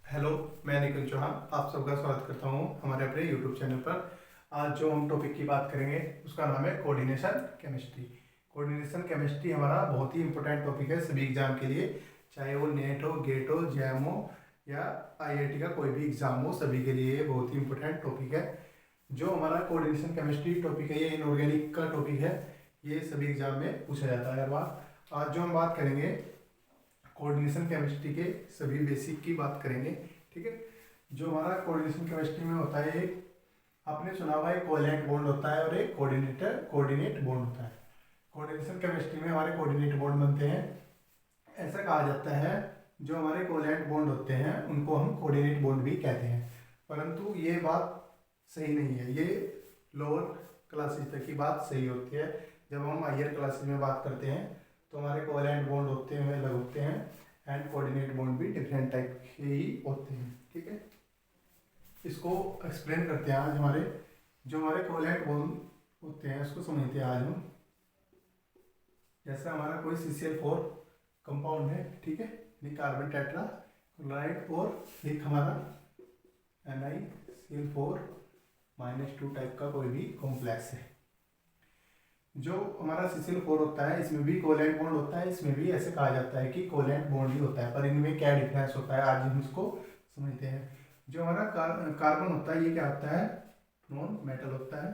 Hello, मैं निखिल चौहान आप सबका स्वागत करता हूँ हमारे अपने यूट्यूब चैनल पर। आज जो हम टॉपिक की बात करेंगे उसका नाम है कोऑर्डिनेशन केमिस्ट्री। कोऑर्डिनेशन केमिस्ट्री हमारा बहुत ही इंपॉर्टेंट टॉपिक है सभी एग्जाम के लिए, चाहे वो नेट हो, गेट हो, जैम हो या आईआईटी का कोई भी एग्जाम हो, सभी के लिए ये बहुत ही इंपॉर्टेंट टॉपिक है। जो हमारा कोऑर्डिनेशन केमिस्ट्री टॉपिक है ये इनऑर्गेनिक का टॉपिक है, ये सभी एग्जाम में पूछा जाता है हर बार। आज जो हम बात करेंगे कोऑर्डिनेशन केमिस्ट्री के सभी बेसिक की बात करेंगे। ठीक है, जो हमारा कोऑर्डिनेशन केमिस्ट्री में होता है, एक आपने सुना हुआ है कोवैलेंट बॉन्ड होता है और एक कोऑर्डिनेट बॉन्ड होता है। कोऑर्डिनेशन केमिस्ट्री में हमारे कोऑर्डिनेट बॉन्ड बनते हैं। ऐसा कहा जाता है जो हमारे कोवैलेंट बॉन्ड होते हैं उनको हम कोऑर्डिनेट बॉन्ड भी कहते हैं, परंतु ये बात सही नहीं है। ये लोअर क्लासेस तक की बात सही होती है। जब हम हायर क्लासेस में बात करते हैं तो हमारे कोवैलेंट बॉन्ड होते हैं अलग होते हैं एंड कोऑर्डिनेट बॉन्ड भी डिफरेंट टाइप के ही होते हैं। ठीक है, इसको एक्सप्लेन करते हैं आज। हमारे कोवैलेंट बॉन्ड होते हैं उसको समझते हैं आज हम। जैसे हमारा कोई CCl4 कंपाउंड है, ठीक है, कार्बन टेट्रा क्लोराइड, और एक हमारा NiCl4 -2 टाइप का कोई भी कॉम्प्लेक्स है। जो हमारा CCl4 होता है इसमें भी कोवैलेंट बॉन्ड होता है, इसमें भी ऐसे कहा जाता है कि कोवैलेंट बॉन्ड ही होता है, पर इनमें क्या डिफरेंस होता है आज हम इसको समझते हैं। जो हमारा कार्बन होता है ये क्या होता है, नॉन मेटल होता है,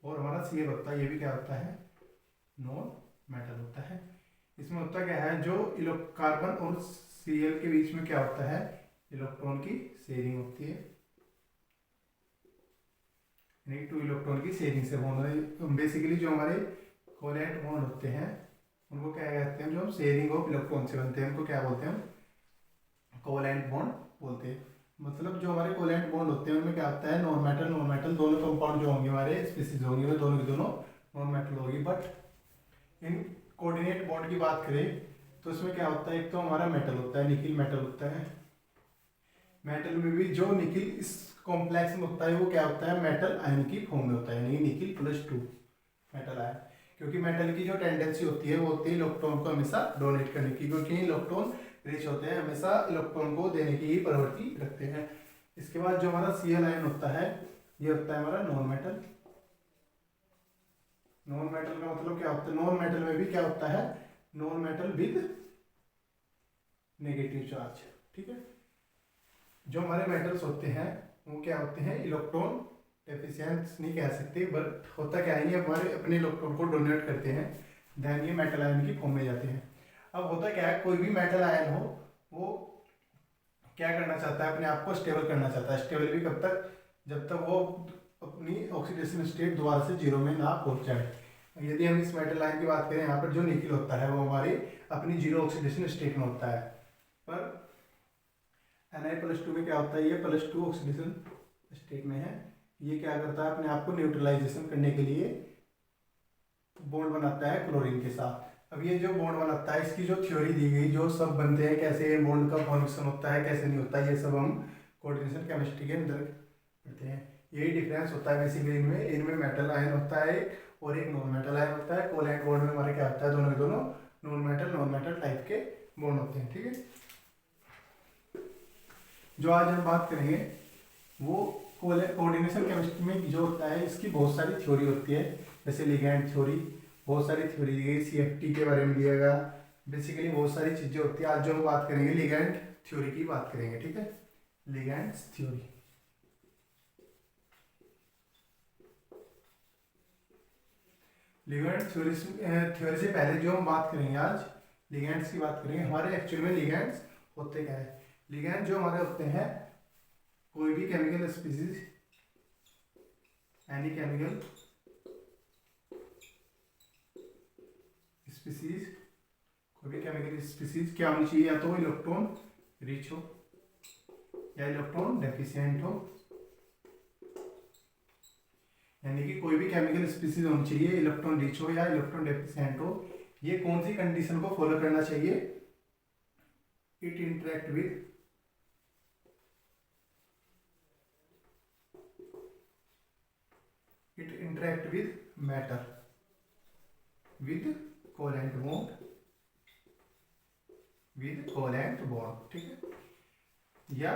और हमारा Cl होता है ये भी क्या होता है, नॉन मेटल होता है। इसमें होता क्या है, जो कार्बन और Cl के बीच में क्या होता है, इलेक्ट्रॉन की शेयरिंग होती है, यानी 2 इलेक्ट्रॉन की शेयरिंग से बॉन्ड। बेसिकली जो हमारे कोवैलेंट बॉन्ड होते हैं उनको क्या कहते हैं, जो हम शेयरिंग ऑफ इलेक्ट्रॉन से बनते हैं उनको क्या बोलते हैं, हम कोवैलेंट बॉन्ड बोलते हैं। मतलब जो हमारे कोवैलेंट बॉन्ड होते हैं उनमें क्या होता है, नॉन मेटल दोनों कंपाउंड जो होंगे हमारे स्पीसीज होंगे वो दोनों की दोनों नॉन मेटल होगी। बट इन कोऑर्डिनेट बॉन्ड की बात करें तो इसमें क्या होता है, एक तो हमारा मेटल होता है, निकिल मेटल होता है। मेटल में भी जो निकिल इस कॉम्प्लेक्स में होता है वो क्या होता है, मेटल आयन की फॉर्म में होता है, यानी निकिल +2 मेटल आयन। क्योंकि मेटल की जो टेंडेंसी होती है वो होती है इलेक्ट्रॉन को हमेशा डोनेट करने की, क्योंकि इलेक्ट्रॉन रिच होते हैं, हमेशा इलेक्ट्रॉन को देने की ही प्रवृत्ति रखते हैं। इसके बाद जो हमारा Cl आयन होता है ये होता है हमारा नॉन मेटल। नॉन मेटल का मतलब क्या होता है, नॉन मेटल में भी क्या होता है, non metal with negative charge. ठीक है, जो हमारे मेटल्स होते हैं वो क्या होते हैं, इलेक्ट्रॉन डेफिशिएंट नहीं कह सकते, बट होता क्या है, ये हमारे अपने इलेक्ट्रॉन को डोनेट करते हैं, देन ये मेटल आयन की फॉर्म में जाते हैं। अब होता क्या है, कोई भी मेटल आयन हो वो क्या करना चाहता है, अपने आप को स्टेबल करना चाहता है। स्टेबल भी कब तक, जब तक वो अपनी ऑक्सीडेशन स्टेट दोबारा से जीरो में ना पहुंच जाए। यदि हम इस मेटल आयन की बात करें, यहाँ पर जो निकिल होता है वो हमारे अपनी जीरो ऑक्सीडेशन स्टेट में होता है, पर Na+2 में क्या होता है, ये +2 ऑक्सीडेशन स्टेट में है। ये क्या करता है, अपने आप को न्यूट्रलाइजेशन करने के लिए बॉन्ड बनाता है क्लोरीन के साथ। अब ये जो बॉन्ड बनाता है इसकी जो थ्योरी दी गई, जो सब बनते हैं, कैसे बॉन्ड का फॉर्मेशन होता है कैसे नहीं होता है, ये सब हम कोऑर्डिनेशन केमिस्ट्री के अंदर करते हैं। यही डिफरेंस होता है बेसिकली इनमें। इनमें मेटल आयन होता है और एक नॉन मेटल आयन होता है। कोवैलेंट बॉन्ड में हमारे क्या होता है, दोनों के दोनों नॉन मेटल टाइप के बॉन्ड होते हैं। ठीक है, जो आज हम बात करेंगे वो कोऑर्डिनेशन केमिस्ट्री में जो होता है इसकी बहुत सारी थ्योरी होती है, जैसे लिगैंड थ्योरी, बहुत सारी थ्योरी दी गई, CFT के बारे में दिया गया, बेसिकली बहुत सारी चीज़ें होती है। आज जो हम बात करेंगे लिगैंड थ्योरी की बात करेंगे। ठीक है, लिगैंड्स थ्योरी। लिगैंड थ्योरी से पहले जो हम बात करेंगे आज लिगैंड्स की बात करेंगे। हमारे एक्चुअल में लिगैंड्स होते क्या है, लिगैंड जो हमारे होते हैं कोई भी chemical species, any chemical species, कोई भी केमिकल स्पीसीज क्या होनी चाहिए, या तो इलेक्ट्रॉन रिच हो या इलेक्ट्रॉन डेफिशिएंट हो, यानी कि कोई भी केमिकल स्पीसीज होनी चाहिए इलेक्ट्रॉन रिच हो या इलेक्ट्रॉन डेफिशिएंट हो। ये कौन सी कंडीशन को फॉलो करना चाहिए, it interact with matter with covalent bond, ठीक है। या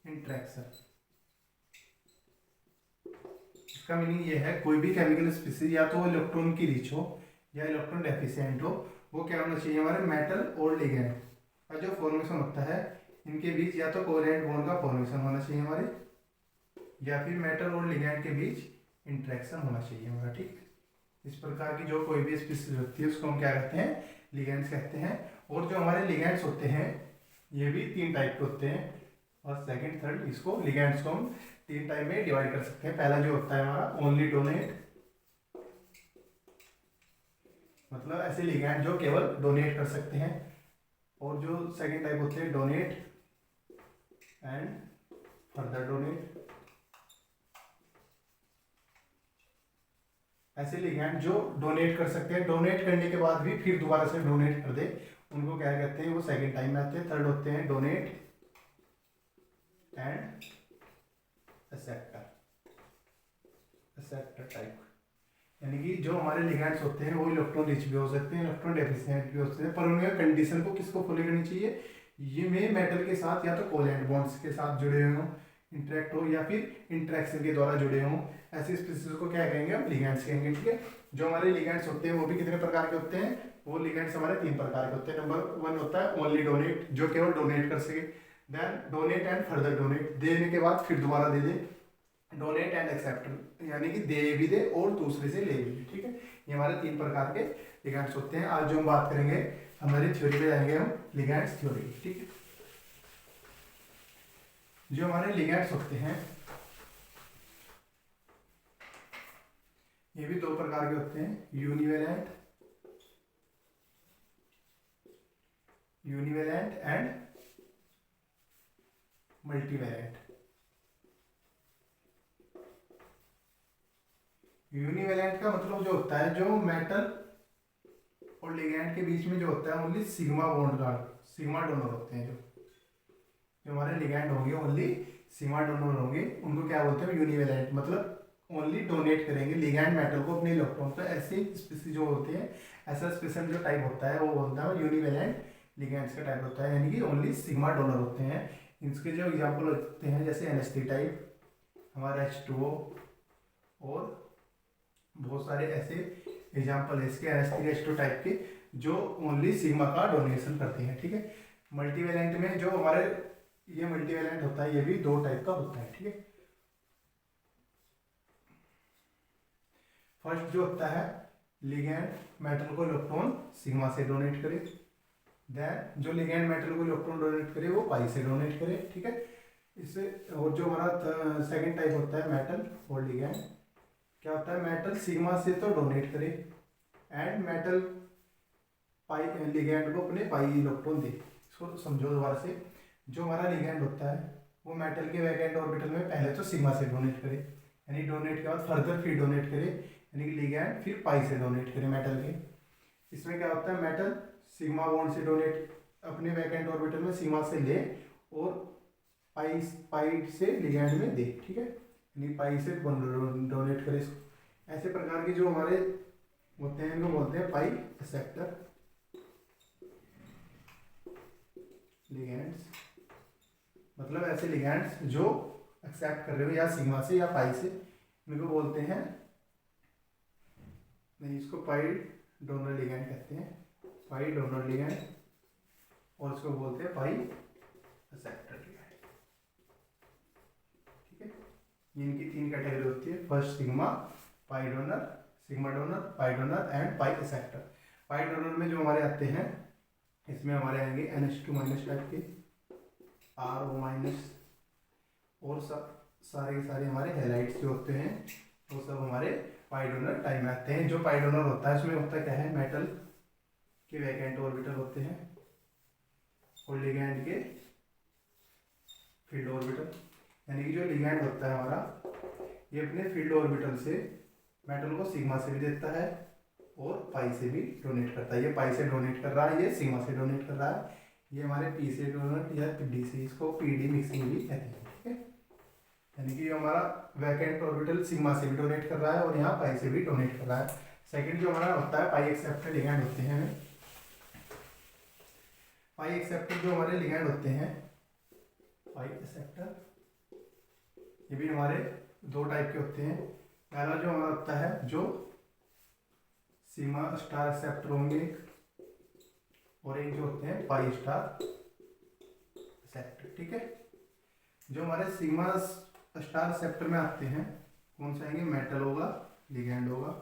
इंटरेक्शन। इसका मीनिंग ये है कोई भी केमिकल स्पीसीज या तो इलेक्ट्रॉन की रिच हो या इलेक्ट्रॉन डेफिशिएंट हो, वो क्या होना चाहिए हमारे मेटल और लिगेंड का जो फॉर्मेशन होता है इनके बीच या तो कोवैलेंट बॉन्ड का फॉर्मेशन होना चाहिए हमारे, या फिर मेटल और लिगेंड के बीच इंटरेक्शन होना चाहिए हमारा। ठीक, इस प्रकार की जो कोई भी स्पीसीज होती है उसको हम क्या कहते हैं, लिगेंड्स कहते हैं। और जो हमारे लिगेंड्स होते हैं ये भी 3 टाइप के होते हैं, और सेकंड थर्ड इसको लिगेंड्स को हम 3 टाइप में डिवाइड कर सकते हैं। पहला जो होता है हमारा ओनली डोनेट, मतलब ऐसे लिगेंड जो केवल डोनेट कर सकते हैं। और जो सेकंड टाइप होते हैं डोनेट एंड फर्दर डोनेट, ऐसे लिगेंड जो डोनेट कर सकते हैं, डोनेट करने के बाद भी फिर दोबारा से डोनेट कर दे, उनको क्या कहते हैं, वो सेकंड टाइम में आते हैं। थर्ड होते हैं donate and acceptor, acceptor type, यानी कि जो हमारे लिगेंड्स होते हैं वो इलेक्ट्रॉन रिच भी हो सकते हैं, इलेक्ट्रॉन डेफिशिएंट भी हो सकते हैं, पर उनमें कंडीशन को किसको फॉलो करनी चाहिए, ये में मेटल के साथ या तो कोवैलेंट बॉन्ड्स के साथ जुड़े हुए हों, इंटरेक्ट हो, या फिर इंटरेक्शन के द्वारा जुड़े हों, ऐसी स्पीसीज को क्या कहेंगे, हम लिगेंड्स कहेंगे। ठीक है, जो हमारे लिगेंड्स होते हैं वो भी कितने प्रकार के होते हैं, वो लिगेंड्स हमारे 3 प्रकार के होते हैं। नंबर 1 होता है ओनली डोनेट, जो केवल डोनेट कर सके। Then donate and further donate, देने के बाद फिर दोबारा दे दे। डोनेट एंड एक्सेप्टर, यानी कि दे भी दे और दूसरे से ले भी दे। ठीक है, ये हमारे 3 प्रकार के लिगेंड्स होते हैं। आज जो हम बात करेंगे हमारी थ्योरी पे जाएंगे हम, लिगेंड्स थ्योरी। ठीक है, जो हमारे लिगेंड्स होते हैं ये भी 2 प्रकार के होते हैं, यूनिवेलेंट एंड मल्टीवेलेंट। यूनिवेलेंट का मतलब जो होता है जो मेटल और लिगेंड के बीच में जो होता है ओनली सिग्मा बॉन्ड का, सिग्मा डोनर होते हैं। जो हमारे लिगेंड होंगे ओनली सिग्मा डोनर होंगे, उनको क्या बोलते हैं, यूनिवेलेंट, मतलब ओनली डोनेट करेंगे लिगेंड मेटल को अपने इलेक्ट्रॉन को। ऐसे स्पीसीज जो होते हैं, ऐसा स्पेशल जो टाइप होता है वो बोलता है यूनिवेलेंट लिगेंड्स का टाइप होता है, यानी कि ओनली सिग्मा डोनर होते हैं। इसके जो एग्जाम्पल होते हैं जैसे NH3 टाइप, हमारा H2O, और बहुत सारे ऐसे एग्जाम्पल है इसके NH3 H2 टाइप के जो ओनली सिग्मा का डोनेशन करते हैं। ठीक है, मल्टीवेलेंट में जो हमारे ये मल्टीवेलेंट होता है ये भी 2 टाइप का होता है। ठीक है, फर्स्ट जो होता है लिगेंड मेटल को इलेक्ट्रॉन सिग्मा से डोनेट करे, देन जो लिगेंड मेटल को इलेक्ट्रॉन डोनेट करे वो पाई से डोनेट करे। ठीक है, इससे और जो हमारा सेकंड टाइप होता है मेटल और लिगेंड, क्या होता है, मेटल सिग्मा से तो डोनेट करे एंड मेटल पाई लिगेंड को अपने पाई इलेक्ट्रॉन दे। इसको समझो दोबारा से, जो हमारा लिगेंड होता है वो मेटल के वैकेंट ऑर्बिटल में पहले तो सिग्मा से डोनेट करे, यानी डोनेट के बाद फर्दर फिर डोनेट करे, यानी कि लिगेंड फिर पाई से डोनेट करे मेटल के। इसमें क्या होता है, मेटल सिग्मा बॉन्ड से डोनेट अपने वैकेंट ऑर्बिटल में सिग्मा से ले और पाई से लिगेंड में दे। ठीक है, यानी पाई से डोनेट करे। ऐसे प्रकार के जो हमारे होते हैं इनको बोलते हैं पाई एक्सेप्टर लिगेंड्स, मतलब ऐसे लिगेंड्स जो एक्सेप्ट कर रहे हो या सिग्मा से या पाई से, इनको बोलते हैं, नहीं इसको पाई डोनर लिगेंड कहते हैं, पाई डोनर लिगेंड, और इसको बोलते हैं पाई एक्सेप्टर लिगेंड। ठीक है, ये इनकी 3 कैटेगरी होती है, first sigma, pi donor, sigma donor, pi donor and pi acceptor. Pi donor में जो हमारे आते हैं इसमें हमारे आएंगे NH2 माइनस टाइप के, RO माइनस, और सब सारे के सारे हमारे हैलाइड्स जो होते हैं वो सब हमारे पाई डोनर टाइप में आते हैं। जो पाई डोनर होता है इसमें होता क्या है, मेटल के वैकेंट ऑर्बिटल होते हैं और लिगेंड के फील्ड ऑर्बिटल, यानी कि जो लिगेंड होता है हमारा ये अपने फील्ड ऑर्बिटल से मेटल को सिग्मा से भी देता है और पाई से भी डोनेट करता है। ये पाई से डोनेट कर रहा है, ये सिग्मा से डोनेट कर रहा है, ये हमारे पी से डोनेट या डी से, इसको PD मिक्सिंग भी कहते हैं। ठीक है, यानी कि हमारा वैकेंट ऑर्बिटल सिग्मा से भी डोनेट कर रहा है और यहाँ पाई से भी डोनेट कर रहा है। सेकंड जो हमारा होता है पाई एक्सेप्टर लिगेंड होते हैं, पाई एक्सेप्टर जो हमारे लिगैंड होते हैं, पाई एक्सेप्टर ये भी हमारे दो टाइप के होते हैं। पहला जो हमारा होता है जो सिग्मा स्टार एक्सेप्टर होंगे, और एक जो होते हैं पाई स्टार एक्सेप्टर। ठीक है, जो हमारे सिग्मा स्टार एक्सेप्टर में आते हैं कौन से आएंगे, मेटल होगा, लिगैंड होगा,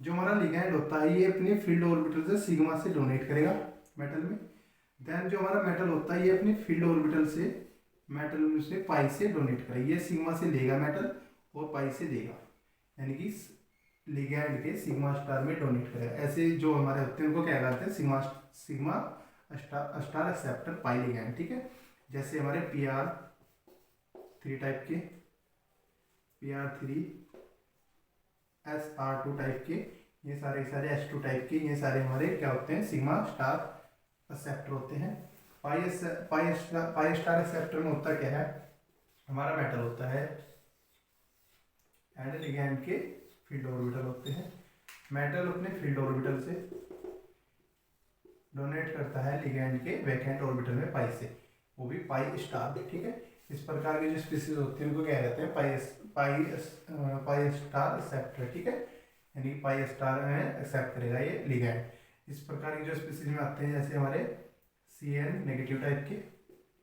जो हमारा लिगैंड होता है ये अपने फील्ड ऑर्बिटल से सिग्मा से डोनेट करेगा मेटल में। देन जो हमारा मेटल होता है ये अपने फील्ड ऑर्बिटल से मेटल में से पाई से डोनेट करेगा। ये सिग्मा से लेगा मेटल और पाई से देगा, यानी कि लिगैंड के सिग्मा स्टार में डोनेट करेगा। ऐसे जो हमारे होते हैं उनको क्या कहते हैं, सिग्मा स्टार एक्सेप्टर पाई लिगैंड। ठीक है, जैसे हमारे PR3 टाइप के, PR3 SR2 टाइप के, ये सारे S2 टाइप के, ये सारे हमारे क्या होते हैं, सिग्मा स्टार एक्सेप्टर होते हैं। पाई स्टार एक्सेप्टर में होता क्या है, हमारा मेटल होता है एंड लिगैंड के फील्ड ऑर्बिटल होते हैं। मेटल अपने फील्ड ऑर्बिटल से डोनेट करता है लिगैंड के वैकेंट ऑर्बिटल में पाई से, वो भी पाई स्टार। ठीक है, इस प्रकार की जो स्पीसीज होती है उनको क्या कहते हैं, पाई स्टार एक्सेप्टर। ठीक है, यानी पाई स्टार में एक्सेप्ट करेगा ये लिगैंड। इस प्रकार की जो स्पीसीज में आते हैं जैसे हमारे CN नेगेटिव टाइप के,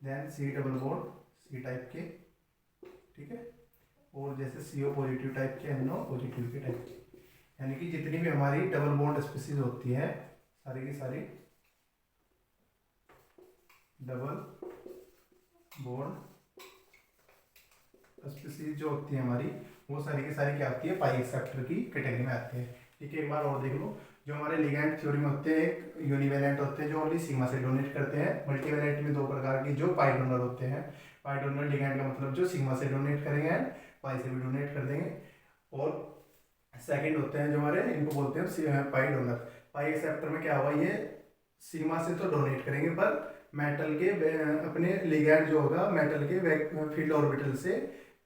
then C double bond C type के, ठीक है, और जैसे CO पॉजिटिव टाइप के, NO पॉजिटिव के टाइप के, यानी कि जितनी भी हमारी डबल बॉन्ड स्पीसीज होती है सारी की सारी डबल बॉन्ड स्पीसीज जो होती है हमारी वो सारी की सारी क्या होती है, पाई एक्सेप्टर की कैटेगरी में आते हैं। ठीक है, एक बार और देख लो, जो हमारे लिगैंड थ्योरी में होते हैं एक यूनिवेलेंट होते हैं जो ओनली सिग्मा से डोनेट करते हैं, मल्टीवेलेंट में दो प्रकार की जो पाई डोनर होते हैं। पाई डोनर लिगैंड का मतलब जो सिग्मा से डोनेट करेंगे एंड पाई से भी डोनेट कर देंगे, और सेकंड होते हैं जो हमारे, इनको बोलते हैं पाई डोनर। पाई एक्सेप्टर में क्या हुआ, ये सिग्मा से तो डोनेट करेंगे पर मेटल के अपने लिगैंड जो होगा मेटल के फील्ड ऑर्बिटल से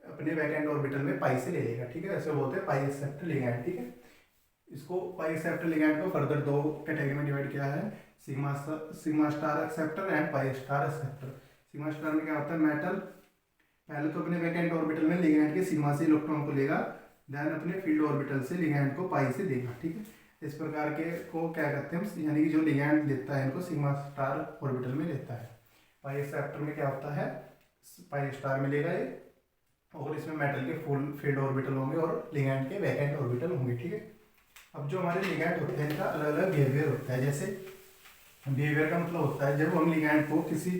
अपने वैकेंट ऑर्बिटल में पाई से ले लेगा। ठीक है, ऐसे बोलते हैं पाई एक्सेप्टर लिगैंड। ठीक है, इसको पाई एक्सेप्टर लिगैंड को फर्दर दो कैटेगरी में डिवाइड किया है, sigma star acceptor and pi star acceptor. Sigma star में क्या होता है, मेटल पहले तो अपने वैकेंट ऑर्बिटल में लिगैंड के सिग्मा से इलेक्ट्रॉन को लेगा, देन अपने फील्ड ऑर्बिटल से लिगैंड को पाई से देगा। ठीक है, इस प्रकार के को क्या कहते हैं, यानी कि जो लिगैंड लेता है इनको सिग्मा स्टार ऑर्बिटल में लेता है। पाई एक्सेप्टर में क्या होता है, पाई स्टार में लेगा ये, और इसमें मेटल के फुल फील्ड ऑर्बिटल होंगे और लिगैंड के वैकेंट ऑर्बिटल होंगे। ठीक है, अब जो हमारे लिगैंड होते हैं इनका अलग अलग बिहेवियर होता है। जैसे बिहेवियर का मतलब होता है जब हम लिगैंड को किसी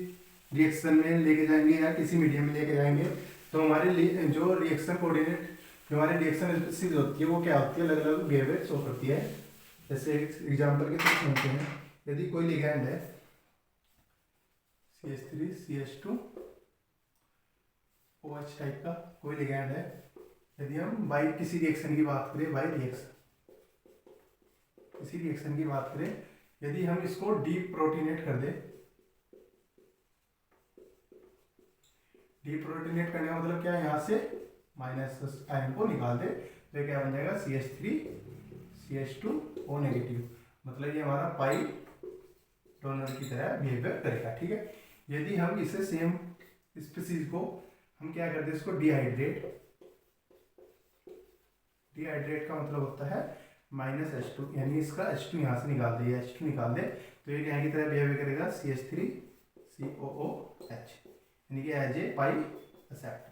रिएक्शन में लेके जाएंगे या किसी मीडियम में लेके जाएंगे तो हमारे जो रिएक्शन कोऑर्डिनेट, जो हमारी रिएक्शन स्पीसीज होती है वो क्या होती है, अलग अलग बिहेवियर शो करती है। जैसे एग्जाम्पल के तौर सुनते हैं, यदि कोई लिगैंड है CH3 CH2 OH टाइप का कोई लिगैंड है, यदि हम बाई किसी रिएक्शन की बात करें, बाई रिएक्शन किसी रिएक्शन की बात करें, यदि हम इसको डीप्रोटीनेट कर दे, डीप्रोटीनेट करने का मतलब क्या है, यहाँ से माइनस आयन को निकाल दे तो क्या बन जाएगा CH3 CH2O नेगेटिव, मतलब ये हमारा पाई डोनर की तरह बिहेवियर करेगा। ठीक है, यदि हम इसे सेम स्पीसीज को हम क्या करते हैं, इसको डिहाइड्रेट, डिहाइड्रेट का मतलब होता है -H2, यानी इसका H2 यहाँ से निकाल दे, H2 निकाल दे तो ये क्या की तरह बिहेव करेगा CH3 COOH, यानी कि एज ए पाई एक्सेप्टर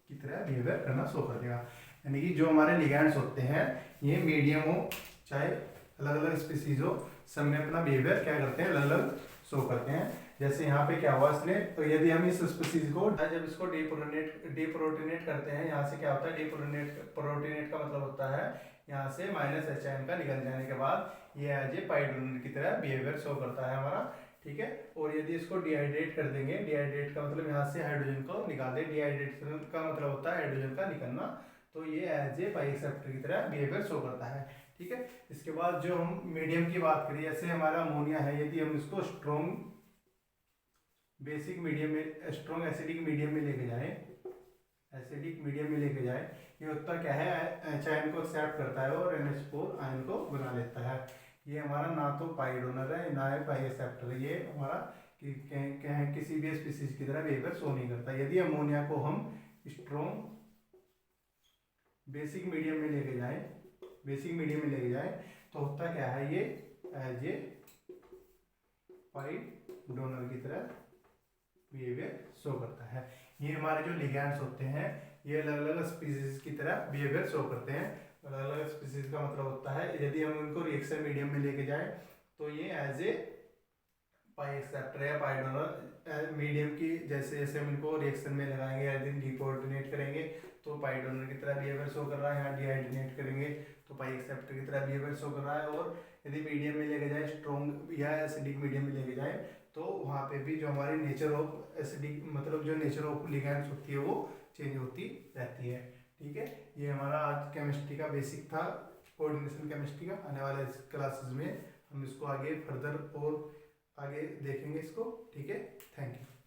की तरह बिहेवियर करना शो कर देगा। यानी कि जो हमारे लिगैंड्स होते हैं ये मीडियम हो चाहे अलग अलग स्पीसीज हो, सब में अपना बिहेवियर क्या करते हैं, अलग अलग शो करते हैं। जैसे यहाँ पे क्या हुआ इसने, तो यदि हम इस स्पीसीज को जब इसको डीप्रोटीनेट करते हैं, यहाँ से क्या होता है, डीप्रोटीनेट का मतलब होता है यहाँ से -H आयन का निकल जाने के बाद ये एज ए पाई डोनर की तरह बिहेवियर शो करता है हमारा। ठीक है, और यदि इसको डिहाइड्रेट कर देंगे, डिहाइड्रेट का मतलब यहाँ से हाइड्रोजन को निकाल दे, डिहाइड्रेशन का मतलब होता है हाइड्रोजन का निकलना, तो ये एज ए पाई एक्सेप्टर की तरह बिहेवियर शो करता है। ठीक है, इसके बाद जो हम मीडियम की बात करें, जैसे हमारा अमोनिया है, यदि हम इसको स्ट्रॉन्ग बेसिक मीडियम में, स्ट्रॉन्ग एसिडिक मीडियम में लेके जाएं एसिडिक मीडियम में लेके जाए, ये होता क्या है, एच आयन को एक्सेप्ट करता है और NH4 आयन को बना लेता है। ये हमारा ना तो पाई डोनर है ना है पाई एक्सेप्टर है, ये हमारा किसी भी स्पीसीज की तरह बिहेवियर शो नहीं करता। यदि अमोनिया को हम स्ट्रॉन्ग बेसिक मीडियम में लेके जाएं तो होता क्या है, ये एज ए पाई डोनर की तरह बिहेवियर शो करता है। ये हमारे जो लिगैंड्स होते हैं ये अलग अलग स्पीसीज की तरह बिहेवियर शो करते हैं। अलग अलग स्पीसीज का मतलब होता है यदि हम उनको रिएक्शन मीडियम में लेके जाएं तो ये एज ए पाई एक्सेप्टर या पाई डोनर मीडियम की, जैसे जैसे हम इनको रिएक्शन में लगाएंगे यदि डिकोऑर्डिनेट करेंगे तो पाई डोनर की तरह बिहेवियर शो कर रहा है, यहाँ डिहाइड्रेट करेंगे तो पाई एक्सेप्टर की तरह बिहेवियर शो कर रहा है। और यदि मीडियम में लेके जाए, स्ट्रॉन्ग या एसिडिक मीडियम में लेके जाए तो वहाँ पे भी जो हमारी नेचर ऑफ एसिडिक मतलब जो नेचर ऑफ लिगैंड्स होती है वो चेंज होती रहती है। ठीक है, ये हमारा आज केमिस्ट्री का बेसिक था, कोऑर्डिनेशन केमिस्ट्री का। आने वाले क्लासेस में हम इसको आगे फर्दर और आगे देखेंगे इसको। ठीक है, थैंक यू।